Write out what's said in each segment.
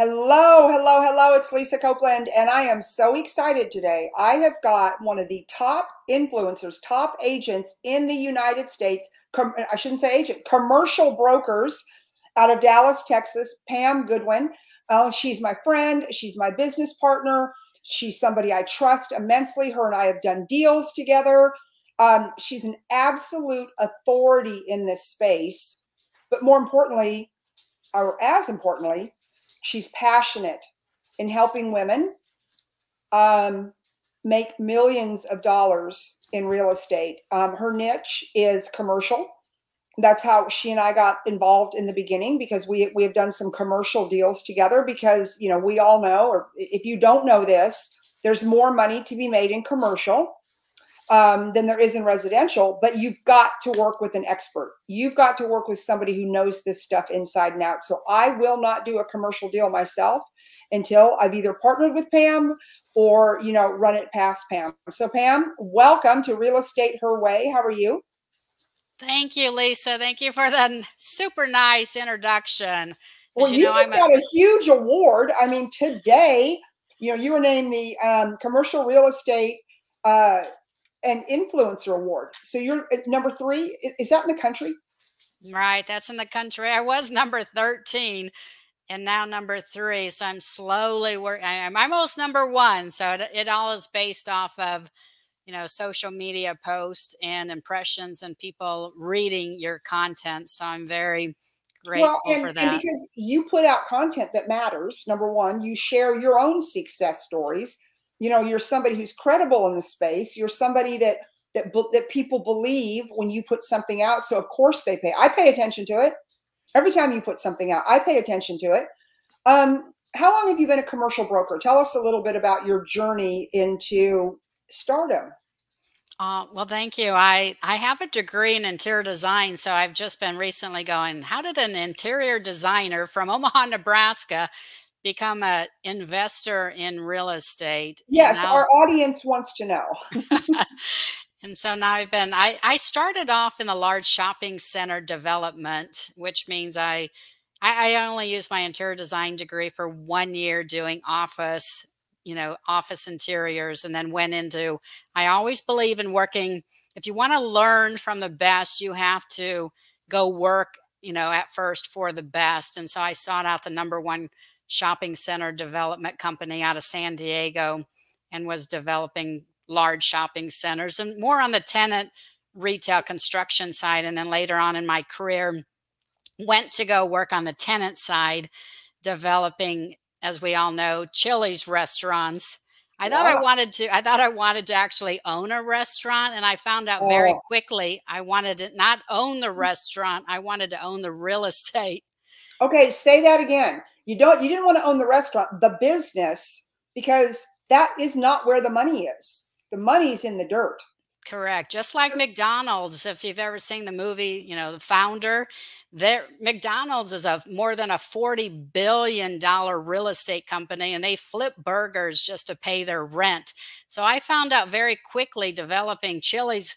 Hello, hello, hello. It's Lisa Copeland, and I am so excited today. I have got one of the top influencers, top agents in the United States. I shouldn't say agent, commercial brokers out of Dallas, Texas, Pam Goodwin. She's my friend. She's my business partner. She's somebody I trust immensely. Her and I have done deals together. She's an absolute authority in this space. But more importantly, or as importantly, she's passionate in helping women make millions of dollars in real estate. Her niche is commercial. That's how she and I got involved in the beginning, because we have done some commercial deals together, because, you know, we all know, or if you don't know this, there's more money to be made in commercial than there is in residential, but you've got to work with an expert. You've got to work with somebody who knows this stuff inside and out. So I will not do a commercial deal myself until I've either partnered with Pam or, you know, run it past Pam. So Pam, welcome to Real Estate Her Way. How are you? Thank you, Lisa. Thank you for that super nice introduction. Well, As you you know, just got a huge award. I mean, today, you know, you were named the Commercial Real Estate an influencer award. So you're at number 3. Is that in the country? right. That's in the country. I was number 13 and now number 3. So I'm slowly working. I'm almost number 1. So it all is based off of, you know, social media posts and impressions and people reading your content. So I'm very Well, grateful for and that. because you put out content that matters, number one, you share your own success stories. You know, you're somebody who's credible in the space. You're somebody that people believe when you put something out. So of course they pay. I pay attention to it. Every time you put something out, I pay attention to it. How long have you been a commercial broker? Tell us a little bit about your journey into stardom. Well, thank you. I have a degree in interior design, so I've just been recently going, how did an interior designer from Omaha, Nebraska become an investor in real estate? And Yes, now, our audience wants to know. and so now I started off in a large shopping center development, which means I only used my interior design degree for 1 year doing office, you know, office interiors, and then went into, I always believe in working. If you want to learn from the best, you have to go work, you know, at first for the best. And so I sought out the #1 shopping center development company out of San Diego and was developing large shopping centers and more on the tenant retail construction side. And then later on in my career, went to go work on the tenant side, developing, as we all know, Chili's restaurants. Wow. I thought I wanted to actually own a restaurant. And I found out very Oh, quickly I wanted to not own the restaurant. I wanted to own the real estate. okay. Say that again. You didn't want to own the restaurant, the business, because that is not where the money is. The money's in the dirt. Correct. Just like McDonald's, if you've ever seen the movie, you know, the founder, there McDonald's is a more than a $40 billion real estate company, and they flip burgers just to pay their rent. So I found out very quickly developing Chili's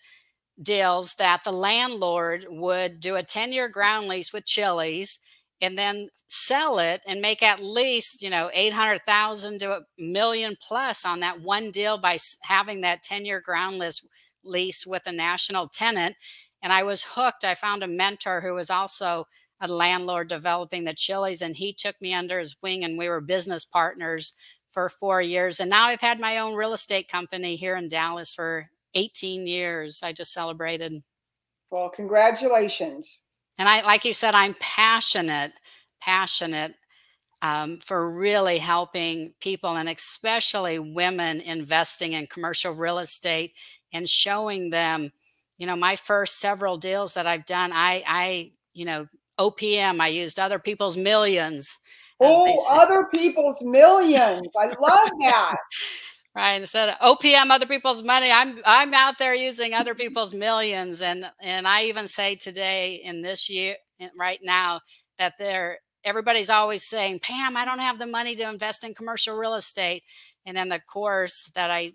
deals that the landlord would do a 10-year ground lease with Chili's and then sell it and make at least, you know, 800,000 to a million plus on that one deal by having that 10-year ground lease with a national tenant. And I was hooked. I found a mentor who was also a landlord developing the Chili's, and he took me under his wing, and we were business partners for 4 years. And now I've had my own real estate company here in Dallas for 18 years. I just celebrated. Well, congratulations. And like you said, I'm passionate for really helping people, and especially women, investing in commercial real estate and showing them, you know, my first several deals that I've done, you know, OPM, I used other people's millions, as they Oh, say. other people's millions. I love that. Right. Instead of OPM, other people's money, I'm out there using other people's millions. And I even say today in this year, right now, that everybody's always saying, Pam, I don't have the money to invest in commercial real estate. And in the course that I,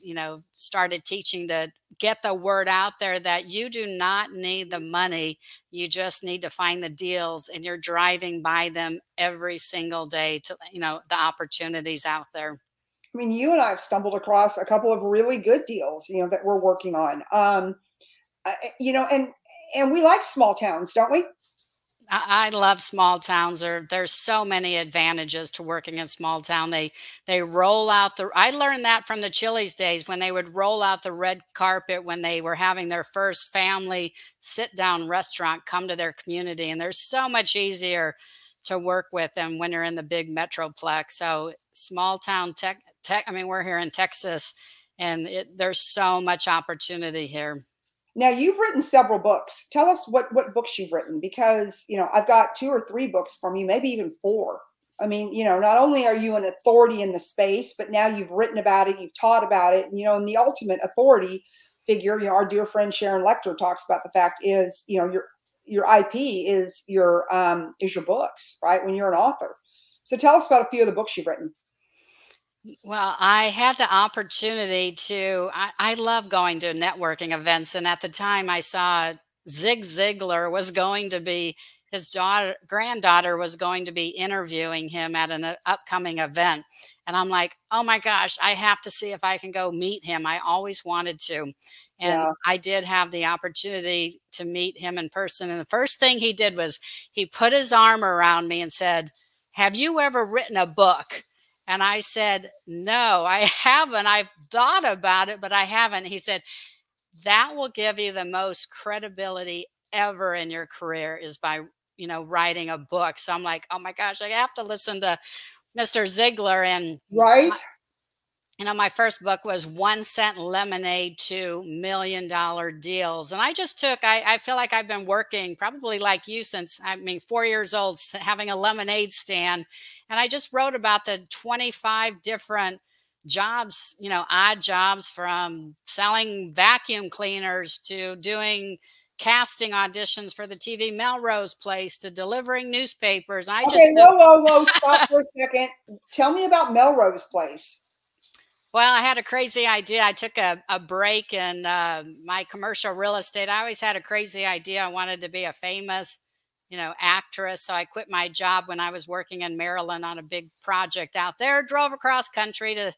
started teaching to get the word out there that you do not need the money. You just need to find the deals, and you're driving by them every single day to, the opportunities out there. I mean, you and I have stumbled across a couple of really good deals, that we're working on. And we like small towns, don't we? I love small towns. There's so many advantages to working in small town. They roll out the. I learned that from the Chili's days when they would roll out the red carpet when they were having their first family sit down restaurant come to their community, and they're so much easier to work with than when you're in the big metroplex. So small town tech. I mean, we're here in Texas, and there's so much opportunity here. Now, you've written several books. Tell us what books you've written, because, I've got 2 or 3 books from you, maybe even 4. I mean, not only are you an authority in the space, but now you've written about it, you've taught about it, and the ultimate authority figure, our dear friend Sharon Lecter talks about the fact is, your IP is your books, right? When you're an author. So tell us about a few of the books you've written. Well, I had the opportunity to, I love going to networking events. And at the time I saw Zig Ziglar was going to be, his granddaughter was going to be interviewing him at an upcoming event. And I'm like, oh my gosh, I have to see if I can go meet him. I always wanted to. And Yeah. I did have the opportunity to meet him in person. And the first thing he did was he put his arm around me and said, have you ever written a book? And I said, no, I haven't. I've thought about it, but I haven't. He said, that will give you the most credibility ever in your career is by, writing a book. So I'm like, oh my gosh, I have to listen to Mr. Ziegler. And Right. my first book was 1 Cent Lemonade to $1 million deals. And I just I feel like I've been working probably like you since, 4 years old, having a lemonade stand. And I just wrote about the 25 different jobs, odd jobs, from selling vacuum cleaners to doing casting auditions for the TV Melrose Place to delivering newspapers. Okay, whoa, stop for a second. Tell me about Melrose Place. Well, I had a crazy idea. I took a break in my commercial real estate. I always had a crazy idea. I wanted to be a famous, actress. So I quit my job when I was working in Maryland on a big project out there, drove across country to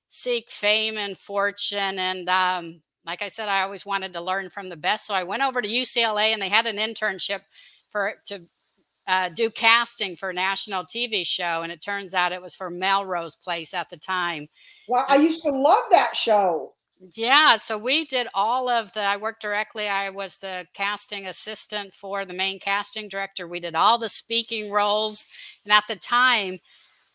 seek fame and fortune. And like I said, I always wanted to learn from the best. So I went over to UCLA, and they had an internship to do casting for a national TV show. And it turns out it was for Melrose Place at the time. Well, I used to love that show. Yeah. So we did all of I worked directly. I was the casting assistant for the main casting director. We did all the speaking roles. And at the time,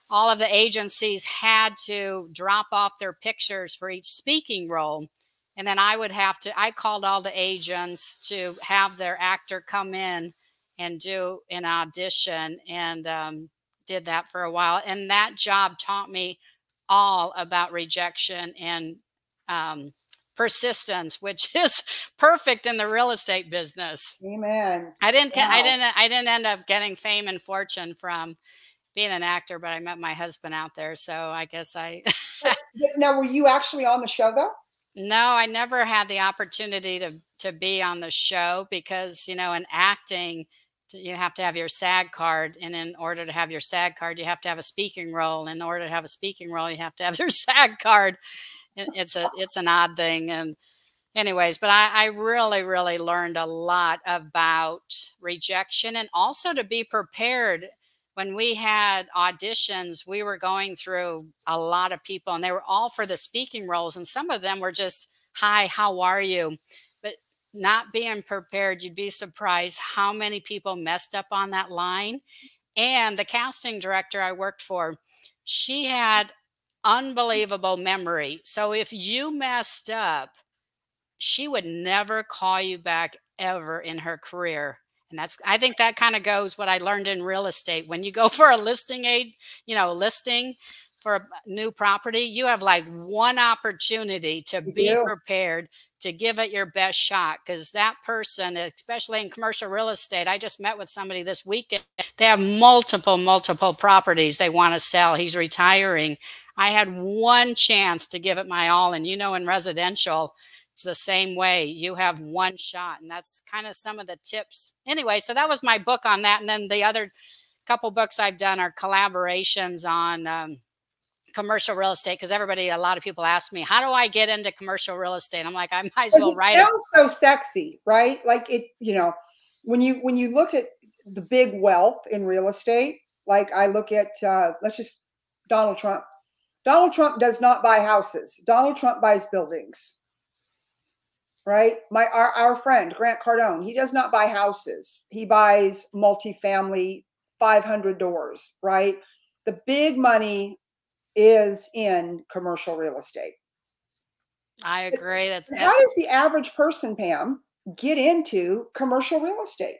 all of the agencies had to drop off their pictures for each speaking role. And then I called all the agents to have their actor come in and do an audition, and did that for a while. And that job taught me all about rejection and persistence, which is perfect in the real estate business. Amen. I didn't end up getting fame and fortune from being an actor, but I met my husband out there. So I guess Now, were you actually on the show though? No, I never had the opportunity to be on the show because, in acting, you have to have your SAG card. And in order to have your SAG card, you have to have a speaking role. In order to have a speaking role, you have to have your SAG card. It's an odd thing. And anyways, but I really, really learned a lot about rejection, and also to be prepared. When we had auditions, we were going through a lot of people, and they were all for the speaking roles. And some of them were just, hi, how are you? But not being prepared, you'd be surprised how many people messed up on that line. And the casting director I worked for, she had unbelievable memory. So if you messed up, she would never call you back ever in her career. And I think that kind of goes what I learned in real estate. When you go for a listing listing, for a new property, you have like one opportunity to You be do. prepared to give it your best shot. Because that person, especially in commercial real estate, I just met with somebody this weekend. They have multiple properties they want to sell. He's retiring. I had one chance to give it my all. And in residential, it's the same way. You have one shot. And that's kind of some of the tips. Anyway, so that was my book on that. And then the other couple books I've done are collaborations on commercial real estate, because a lot of people ask me, how do I get into commercial real estate? I'm like, I might as well It write it. sounds so sexy, right? Like it, when you look at the big wealth in real estate, like I look at let's just Donald Trump. Donald Trump does not buy houses. Donald Trump buys buildings. Right? Our friend Grant Cardone, he does not buy houses. He buys multifamily 500 doors, right? The big money is in commercial real estate. I agree. How does the average person, Pam, get into commercial real estate?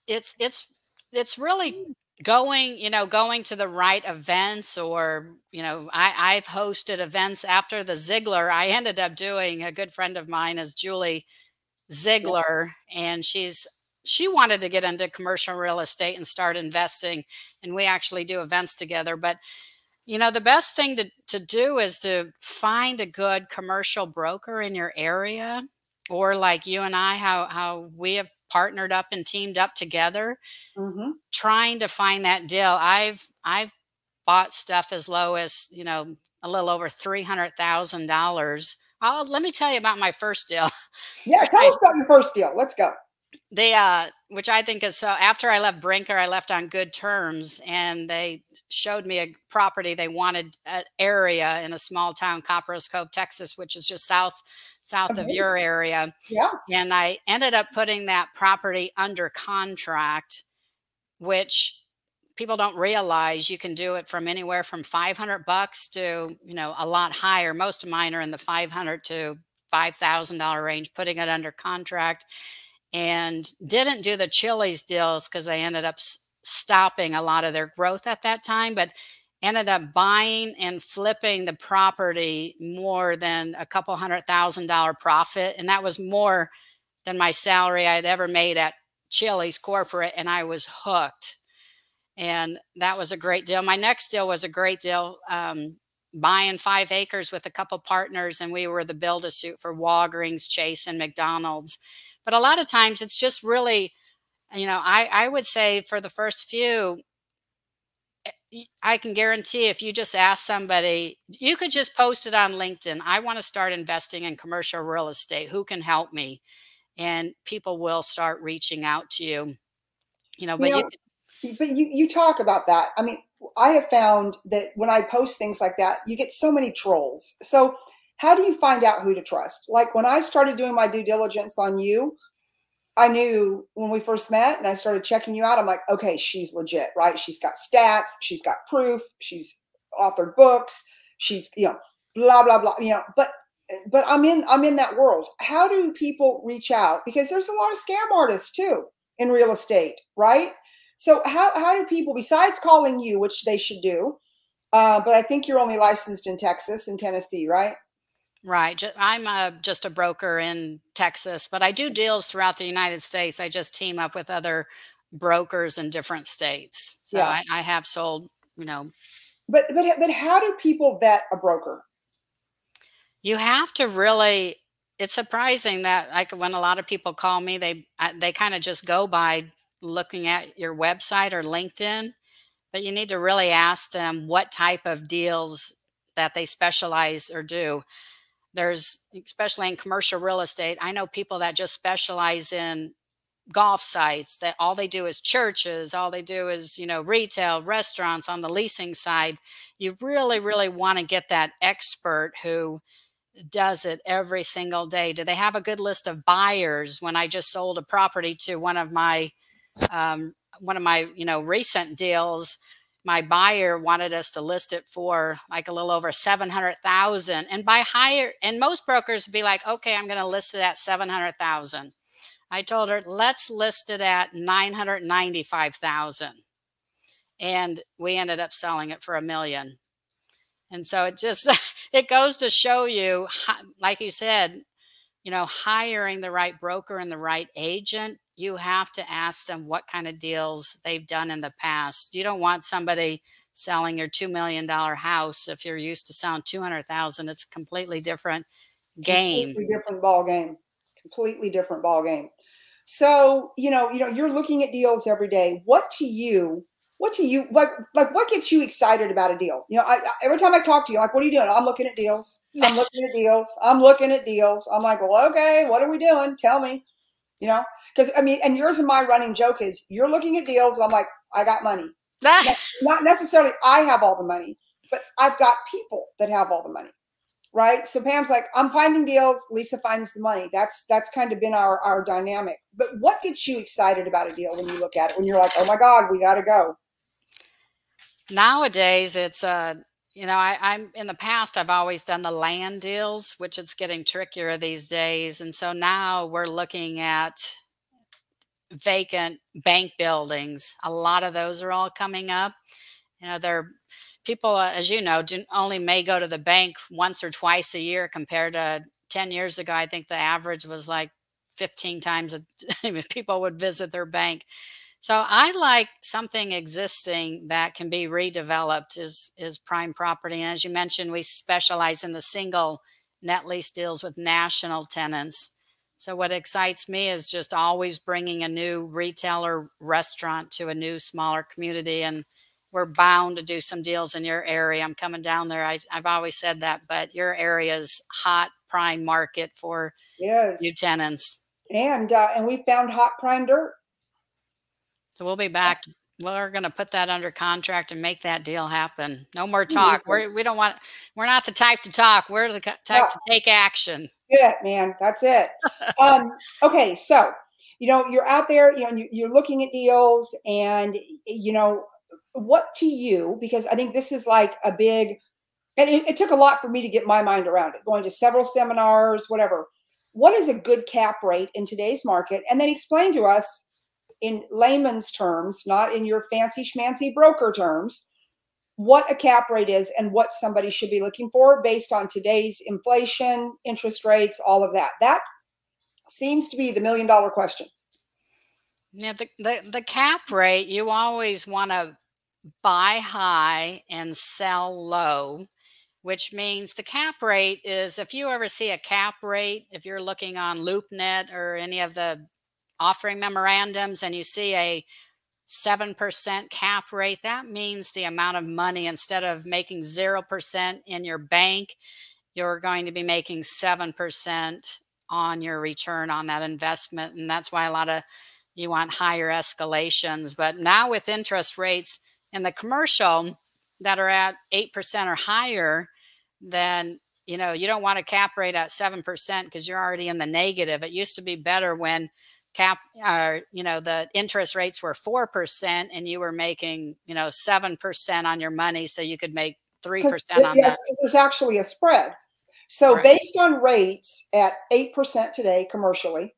It's really going to the right events, or I've hosted events after the Ziegler. I ended up doing, a good friend of mine is Julie Ziegler, and she wanted to get into commercial real estate and start investing, and we actually do events together. But the best thing to do is to find a good commercial broker in your area, or like you and I, how we have partnered up and teamed up together, trying to find that deal. I've bought stuff as low as, a little over $300,000. Let me tell you about my first deal. Yeah, tell us about your first deal. Let's go. Which I think is, so after I left Brinker, I left on good terms, and they showed me a property. They wanted an area in a small town, Copperas Cove, Texas, which is just south of your area. Yeah. And I ended up putting that property under contract, which people don't realize you can do it from anywhere from $500 to, a lot higher. Most of mine are in the $500 to $5,000 range, putting it under contract. And didn't do the Chili's deals because they ended up stopping a lot of their growth at that time, but ended up buying and flipping the property more than a couple $100,000 profit. And that was more than my salary I'd ever made at Chili's corporate. And I was hooked. And that was a great deal. My next deal was a great deal. Buying 5 acres with a couple partners, and we were the build-a-suit for Walgreens, Chase, and McDonald's. But a lot of times it's just really, I would say for the first few, I can guarantee if you just ask somebody, you could just post it on LinkedIn. I want to start investing in commercial real estate. Who can help me? And people will start reaching out to you. But you talk about that. I mean, I have found that when I post things like that, you get so many trolls. So how do you find out who to trust? Like when I started doing my due diligence on you, I knew when we first met and I started checking you out, I'm like, okay, she's legit, right? She's got stats, she's got proof, she's authored books, she's, blah, blah, blah, but I'm in that world. How do people reach out? Because there's a lot of scam artists too in real estate, right? So how do people, besides calling you, which they should do, but I think you're only licensed in Texas and Tennessee, right? Right. I'm just a broker in Texas, but I do deals throughout the United States. I just team up with other brokers in different states. So Yeah. I have sold, But how do people vet a broker? You have to really, it's surprising that like when a lot of people call me, they kind of just go by looking at your website or LinkedIn, but you need to really ask them what type of deals that they specialize or do. There's, especially in commercial real estate, I know people that just specialize in golf sites, that all they do is churches, all they do is, retail, restaurants. On the leasing side, you really, really want to get that expert who does it every single day. Do they have a good list of buyers? When I just sold a property to one of my recent deals, my buyer wanted us to list it for like a little over 700,000, and and most brokers would be like, okay, I'm going to list it at 700,000. I told her, let's list it at 995,000. and we ended up selling it for $1 million. And so it just it goes to show you, like you said, hiring the right broker and the right agent, you have to ask them what kind of deals they've done in the past. You don't want somebody selling your $2 million house if you're used to selling 200,000. It's a completely different game. Completely different ball game. Completely different ball game. So, you're looking at deals every day. What to you, what gets you excited about a deal? Every time I talk to you, like, what are you doing? I'm looking at deals. I'm looking at deals. I'm looking at deals. I'm like, well, okay, what are we doing? Tell me, because and yours and my running joke is you're looking at deals. And I'm like, I got money. Not necessarily I have all the money, but I've got people that have all the money. Right. So Pam's like, I'm finding deals. Lisa finds the money. That's kind of been our dynamic. But what gets you excited about a deal when you look at it, when you're like, oh my God, we got to go? Nowadays, it's, I'm in the past, I've always done the land deals, which it's getting trickier these days. And so now we're looking at vacant bank buildings. A lot of those are all coming up. They're people, as you know, only may go to the bank once or twice a year compared to 10 years ago. I think the average was like 15 times people would visit their bank. So I like something existing that can be redeveloped is prime property. And as you mentioned, we specialize in the single net lease deals with national tenants. So what excites me is just always bringing a new retail or restaurant to a new, smaller community. And we're bound to do some deals in your area. I'm coming down there. I've always said that, but your area is hot, prime market for new tenants. And we found hot prime dirt. So we'll be back. We're going to put that under contract and make that deal happen. No more talk. We don't want. We're not the type to talk. We're the type to take action. Yeah, man, that's it. Okay, so you're out there. You're looking at deals, and what to you? Because I think this is like a big, and it took a lot for me to get my mind around it. Going to several seminars, whatever. What is a good cap rate in today's market? And then explain to us in layman's terms, not in your fancy schmancy broker terms, what a cap rate is and what somebody should be looking for based on today's inflation, interest rates, all of that. That seems to be the $1 million question. Yeah, the cap rate, you always want to buy high and sell low, which means the cap rate is, if you ever see a cap rate, if you're looking on LoopNet or any of the offering memorandums and you see a 7% cap rate, that means the amount of money, instead of making 0% in your bank, you're going to be making 7% on your return on that investment. And that's why you want higher escalations. But now with interest rates in the commercial that are at 8% or higher, then you don't want a cap rate at 7% because you're already in the negative. It used to be better when the interest rates were 4% and you were making 7% on your money, so you could make 3% on that. Because there's actually a spread. So right. Based on rates at 8% today commercially,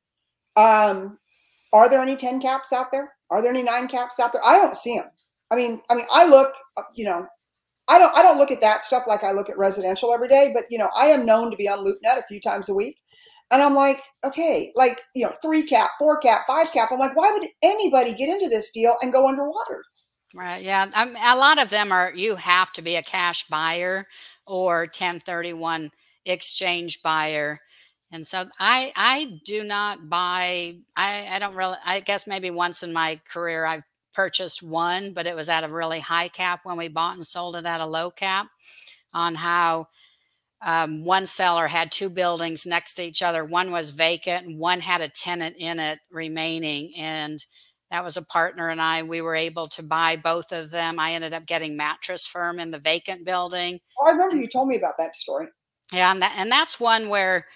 are there any 10 caps out there? Are there any 9 caps out there? I don't see them. I mean, I look, I don't look at that stuff like I look at residential every day, but I am known to be on LoopNet a few times a week. And I'm like, okay, 3 cap, 4 cap, 5 cap. I'm like, why would anybody get into this deal and go underwater? Right. Yeah. A lot of them you have to be a cash buyer or 1031 exchange buyer. And so I do not buy, I don't really, I guess maybe once in my career I've purchased one, but it was at a really high cap when we bought and sold it at a low cap, on how one seller had 2 buildings next to each other. One was vacant and one had a tenant in it remaining. And that was a partner and we were able to buy both of them. I ended up getting Mattress Firm in the vacant building. Oh, I remember you told me about that story. Yeah. And that's one where,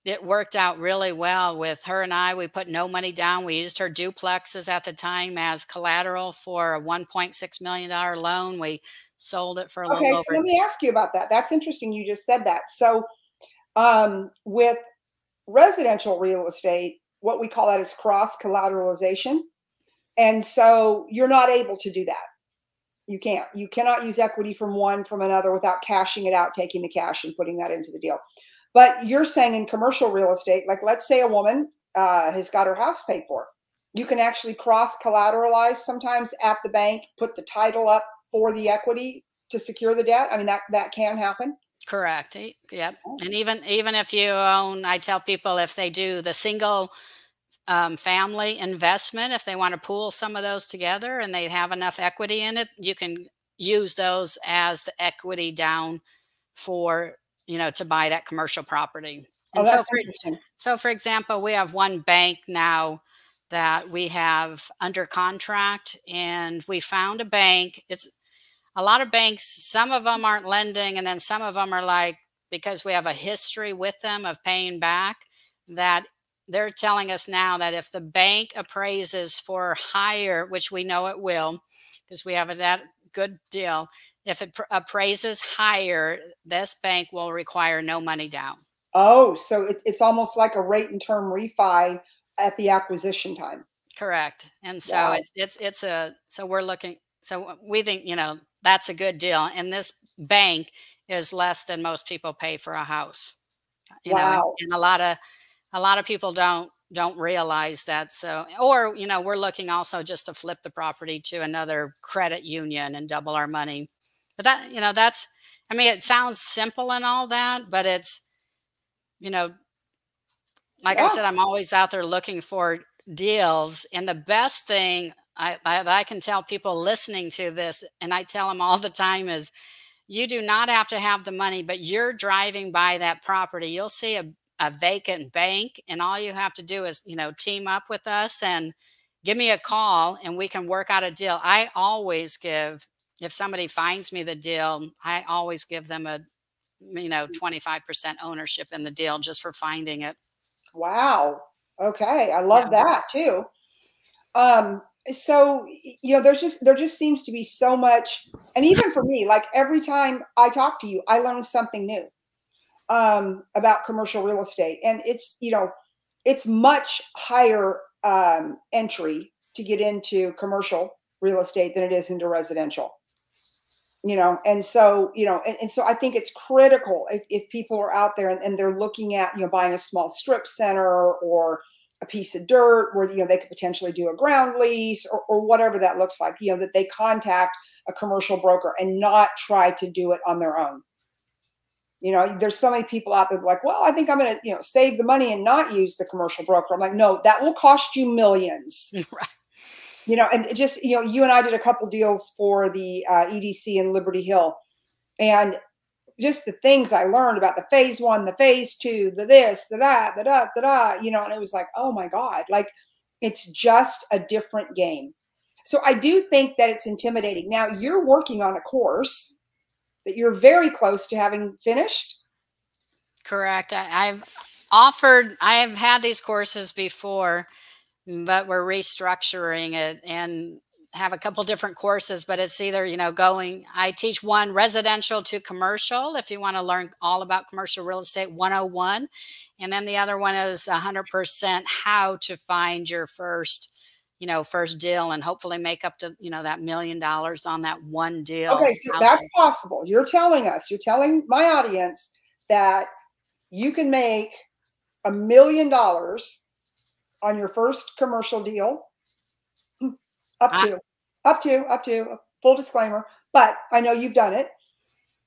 it worked out really well with her and I. We put no money down. We used her duplexes at the time as collateral for a $1.6 million loan. We sold it for a little over. Okay, so let me ask you about that. That's interesting. You just said that. So with residential real estate, what we call that is cross collateralization. And so you're not able to do that. You can't. You cannot use equity from one from another without cashing it out, taking the cash and putting that into the deal. But you're saying in commercial real estate, like let's say a woman has got her house paid for. You can actually cross collateralize sometimes at the bank, put the title up for the equity to secure the debt. I mean, that can happen. Correct. Yep. And even if you own, I tell people if they do the single family investment, if they want to pool some of those together and they have enough equity in it, you can use those as the equity down for, to buy that commercial property. Oh, And that's interesting. so for example, we have one bank now that we have under contract, and we found a bank. It's a lot of banks, some of them aren't lending, and then some of them are like, because we have a history with them of paying back, that they're telling us now that if the bank appraises for higher, which we know it will, because we have that good deal, if it appraises higher, this bank will require no money down. Oh, so it's almost like a rate and term refi at the acquisition time. Correct. And so Wow. so we're looking, so we think, that's a good deal. And this bank is less than most people pay for a house, Wow. and a lot of people don't realize that. So, or, we're looking also just to flip the property to another credit union and double our money. But that's, I mean, it sounds simple and all that, but it's, like I Yeah. said, I'm always out there looking for deals. And the best thing I can tell people listening to this, and I tell them all the time, is you do not have to have the money, but you're driving by that property. You'll see a vacant bank, and all you have to do is, team up with us and give me a call, and we can work out a deal. I always give, if somebody finds me the deal, I always give them a, 25% ownership in the deal just for finding it. Wow. Okay. I Yeah. love that too. So there just seems to be so much, and even for me, like every time I talk to you, I learn something new about commercial real estate. And it's much higher entry to get into commercial real estate than it is into residential. And so and so I think it's critical if people are out there and they're looking at buying a small strip center or a piece of dirt where they could potentially do a ground lease or whatever that looks like, that they contact a commercial broker and not try to do it on their own. There's so many people out there like, well, I think I'm going to save the money and not use the commercial broker. I'm like, no, that will cost you millions. Right. And just, you and I did a couple deals for the EDC in Liberty Hill, and just the things I learned about the phase one, the phase two, the this, the that, the da, da, da, and it was like, oh my God, like it's just a different game. So I do think that it's intimidating. Now you're working on a course that you're very close to having finished. Correct. I've had these courses before, but we're restructuring it and have a couple different courses, but it's either, I teach one residential to commercial, if you want to learn all about commercial real estate 101. And then the other one is 100% how to find your first deal and hopefully make up to, that $1 million on that one deal. Okay. So that's possible. You're telling my audience that you can make $1 million on your first commercial deal. Up to full disclaimer, but I know you've done it.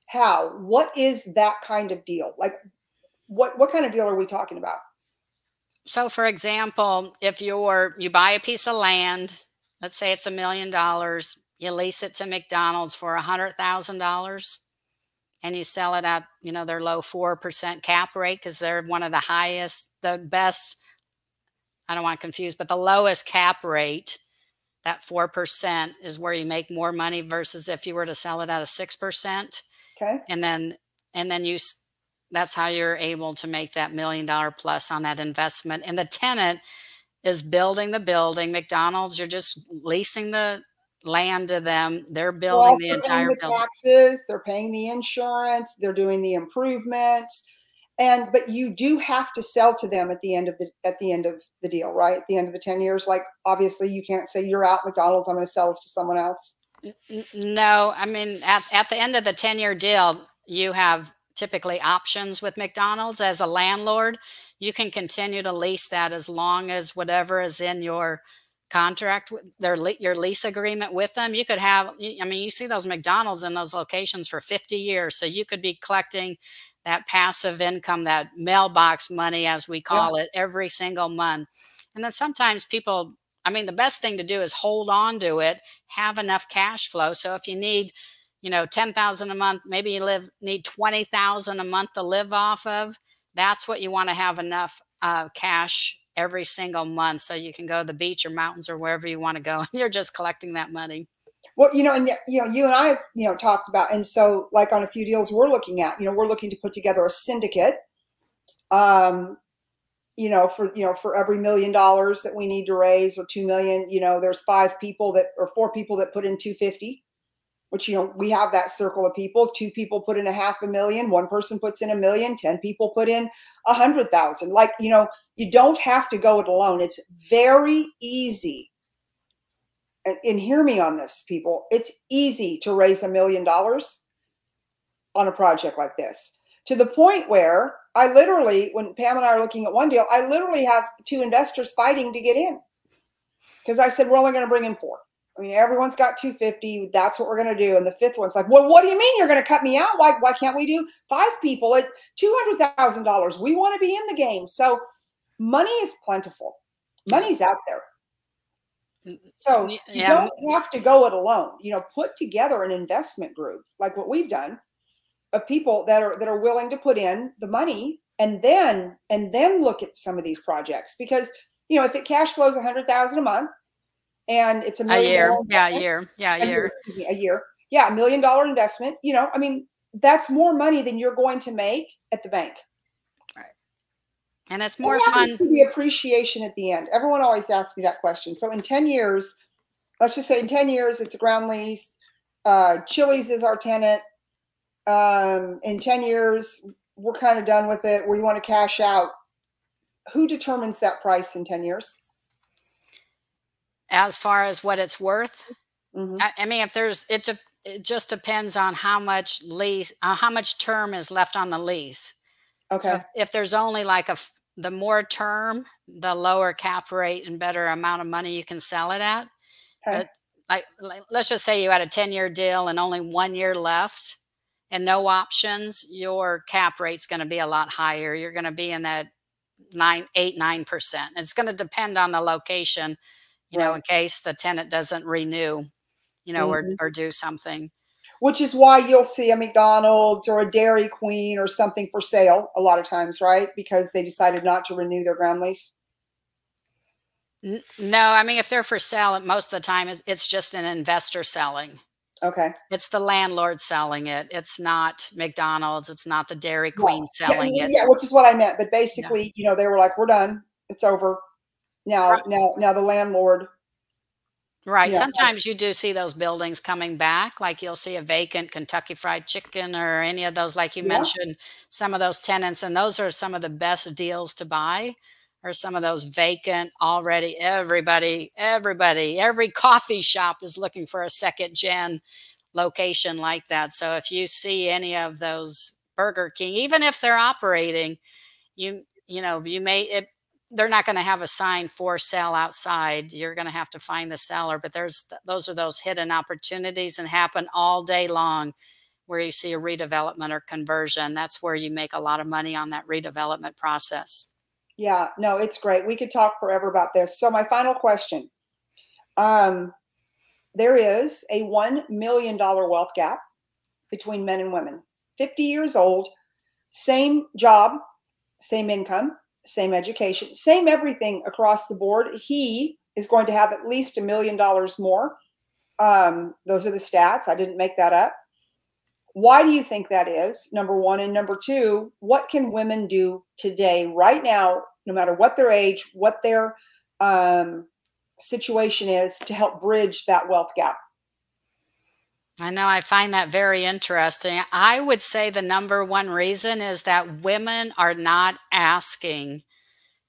How? What is that kind of deal? Like what kind of deal are we talking about? So for example, if you buy a piece of land, let's say it's $1 million, you lease it to McDonald's for $100,000 and you sell it at, their low 4% cap rate, because they're one of the highest, the best, I don't want to confuse, but the lowest cap rate. That 4% is where you make more money versus if you were to sell it at a 6%. Okay. And then that's how you're able to make that $1 million plus on that investment. And the tenant is building the building. McDonald's, you're just leasing the land to them. They're building the entire building. Taxes, they're paying the insurance, they're doing the improvements. but you do have to sell to them at the end of the deal, right? At the end of the 10 years, like obviously you can't say you're out, McDonald's, I'm going to sell this to someone else. No, I mean, at the end of the 10-year deal, you have typically options with McDonald's as a landlord. You can continue to lease that as long as whatever is in your contract, your lease agreement with them. You could have, I mean, you see those McDonald's in those locations for 50 years. So you could be collecting that passive income, that mailbox money, as we Yeah. call it, every single month. And then sometimes people, I mean, the best thing to do is hold on to it, have enough cash flow. So if you need, 10,000 a month, maybe you need 20,000 a month to live off of. That's what you want to have enough cash every single month, so you can go to the beach or mountains or wherever you want to go. And you're just collecting that money. Well, and you and I have, talked about, and so like on a few deals we're looking at, we're looking to put together a syndicate, for every $1 million that we need to raise, or 2 million, there's 4 people that put in 250, which, we have that circle of people. 2 people put in $500,000. 1 person puts in $1 million. 10 people put in 100,000. Like, you don't have to go it alone. It's very easy. And hear me on this, people. It's easy to raise $1 million on a project like this, to the point where I literally, when Pam and I are looking at one deal, I literally have 2 investors fighting to get in, because I said, we're only going to bring in 4. I mean, everyone's got 250. That's what we're going to do. And the 5th one's like, well, what do you mean you're going to cut me out? Why can't we do 5 people at $200,000? We want to be in the game. So money is plentiful. Money's out there. So you don't have to go it alone. Put together an investment group like what we've done, of people that are willing to put in the money, and then look at some of these projects. Because if it cash flows 100,000 a month, and it's $1 million, a year, excuse me, a year, $1 million investment, I mean, that's more money than you're going to make at the bank. Right. And it's more fun. The appreciation at the end. Everyone always asks me that question. So in 10 years, let's just say in 10 years, it's a ground lease. Chili's is our tenant. In 10 years, we're kind of done with it. We want to cash out. Who determines that price in 10 years? As far as what it's worth? Mm-hmm. I mean, it just depends on how much term is left on the lease. Okay. So if there's only like the more term, the lower cap rate and better amount of money you can sell it at. Okay. But let's just say you had a 10-year deal and only 1 year left and no options, your cap rate's going to be a lot higher. You're going to be in that 9%. It's going to depend on the location, right, in case the tenant doesn't renew, mm-hmm. or do something. Which is why you'll see a McDonald's or a Dairy Queen or something for sale a lot of times, right? Because they decided not to renew their ground lease. No, I mean, if they're for sale, most of the time it's just an investor selling. Okay. It's the landlord selling it. It's not McDonald's. It's not the Dairy Queen selling it. Yeah, which is what I meant. But basically, they were like, we're done. It's over. Now the landlord. Right. Sometimes you do see those buildings coming back. Like you'll see a vacant Kentucky Fried Chicken or any of those, like you mentioned, some of those tenants. And those are some of the best deals to buy, or some of those vacant already. Every coffee shop is looking for a second gen location like that. So if you see any of those Burger King, even if they're operating, they're not going to have a sign for sale outside. You're going to have to find the seller. But those are those hidden opportunities, and happen all day long, where you see a redevelopment or conversion. That's where you make a lot of money on that redevelopment process. Yeah, no, it's great. We could talk forever about this. So my final question, there is a $1 million wealth gap between men and women, 50 years old, same job, same income, same education, same everything across the board. He is going to have at least $1 million more. Those are the stats. I didn't make that up. Why do you think that is? Number one. And number two, what can women do today, right now, no matter what their age, what their situation is, to help bridge that wealth gap? I know, I find that very interesting. I would say the number one reason is that women are not asking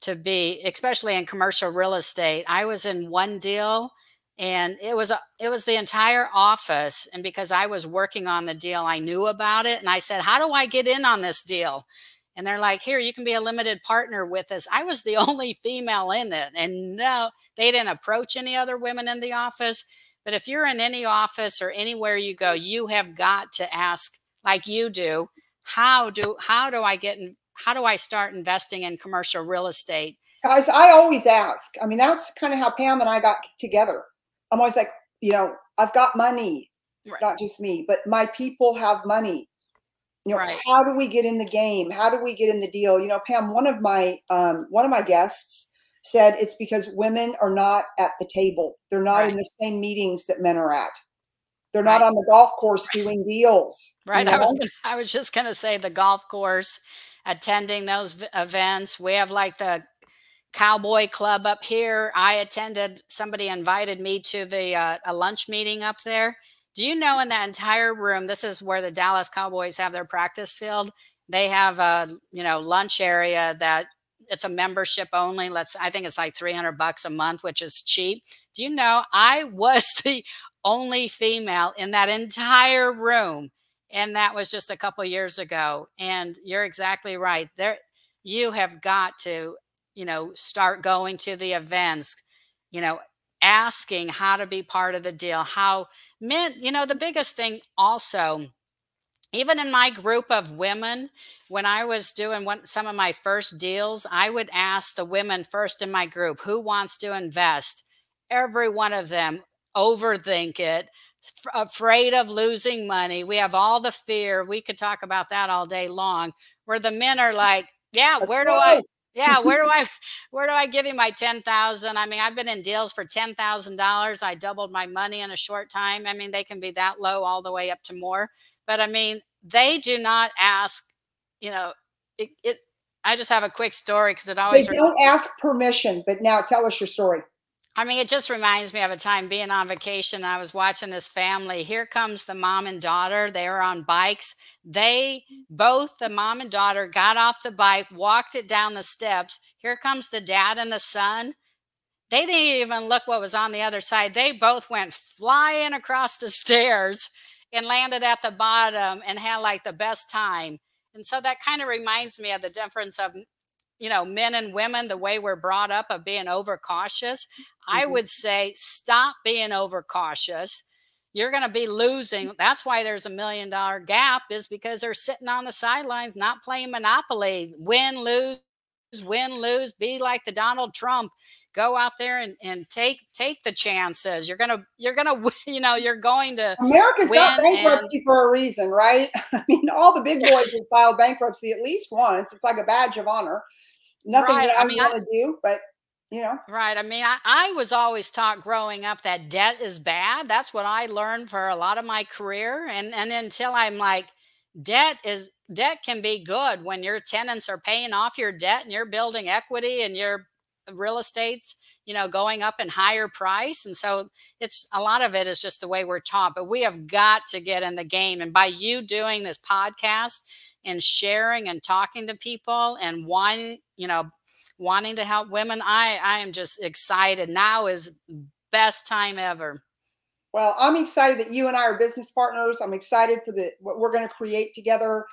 to be, especially in commercial real estate. I was in one deal and it was the entire office, and because I was working on the deal, I knew about it and I said, "How do I get in on this deal?" And they're like, "Here, you can be a limited partner with us." I was the only female in it, and no, they didn't approach any other women in the office. But if you're in any office or anywhere you go, you have got to ask, like you do, how do I get in, how do I start investing in commercial real estate? Guys, I always ask. I mean, that's kind of how Pam and I got together. I'm always like, I've got money, Right. not just me, but my people have money. Right. How do we get in the game? How do we get in the deal? Pam, one of my guests said it's because women are not at the table. They're not in Right. the same meetings that men are at. They're not Right. on the golf course doing deals, Right. I was just gonna say the golf course, attending those events. We have like the cowboy club up here. I attended, somebody invited me to the a lunch meeting up there. Do you know, in that entire room, this is where the Dallas Cowboys have their practice field. They have a, lunch area that it's a membership only. I think it's like $300 a month, which is cheap. Do you know, I was the only female in that entire room. And that was just a couple years ago. And you're exactly right. There, you have got to, start going to the events, you know, asking how to be part of the deal. How men, the biggest thing also, even in my group of women, when I was doing some of my first deals, I would ask the women first in my group, who wants to invest? Every one of them overthink it, afraid of losing money. We have all the fear. We could talk about that all day long, where the men are like, yeah, Let's where do I, go. yeah, where do I give you my 10,000? I mean, I've been in deals for $10,000. I doubled my money in a short time. I mean, they can be that low all the way up to more. But I mean, they do not ask, you know, it I just have a quick story because it They always, don't ask permission, but now tell us your story. I mean, it just reminds me of a time being on vacation. I was watching this family. Here comes the mom and daughter. They were on bikes. Both the mom and daughter got off the bike, walked it down the steps. Here comes the dad and the son. They didn't even look what was on the other side. They both went flying across the stairs and landed at the bottom and had like the best time. And so that kind of reminds me of the difference of, men and women, the way we're brought up of being overcautious. I Mhm. would say stop being overcautious. You're going to be losing. That's why there's $1 million gap, is because they're sitting on the sidelines, not playing Monopoly. Win, lose, be like the Donald Trump. Go out there and take the chances. You're gonna you're going to America's got win. And bankruptcy for a reason, right? I mean, all the big boys have filed bankruptcy at least once. It's like a badge of honor. Nothing right. that I I would mean, want to do, but you know, right. I mean, I was always taught growing up that debt is bad. That's what I learned for a lot of my career. And until I'm like, debt can be good when your tenants are paying off your debt and you're building equity and your real estate's, going up in higher price. And so it's, a lot of it is just the way we're taught, but we have got to get in the game. And by you doing this podcast and sharing and talking to people and wanting to help women, I am just excited. Now is best time ever. well, I'm excited that you and I are business partners. I'm excited for what we're going to create together,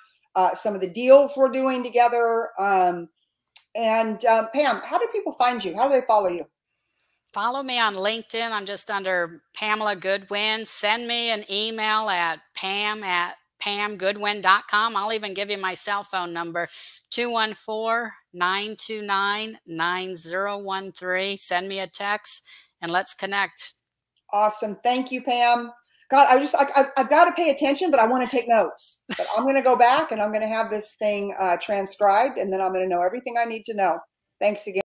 some of the deals we're doing together. And Pam, how do people find you? How do they follow you? Follow me on LinkedIn. I'm just under Pamela Goodwin. Send me an email at pam@pamgoodwin.com. I'll even give you my cell phone number, 214-929-9013. Send me a text and let's connect. Awesome. Thank you, Pam. God, I've got to pay attention, but I want to take notes. But I'm going to go back and I'm going to have this thing transcribed, and then I'm going to know everything I need to know. Thanks again.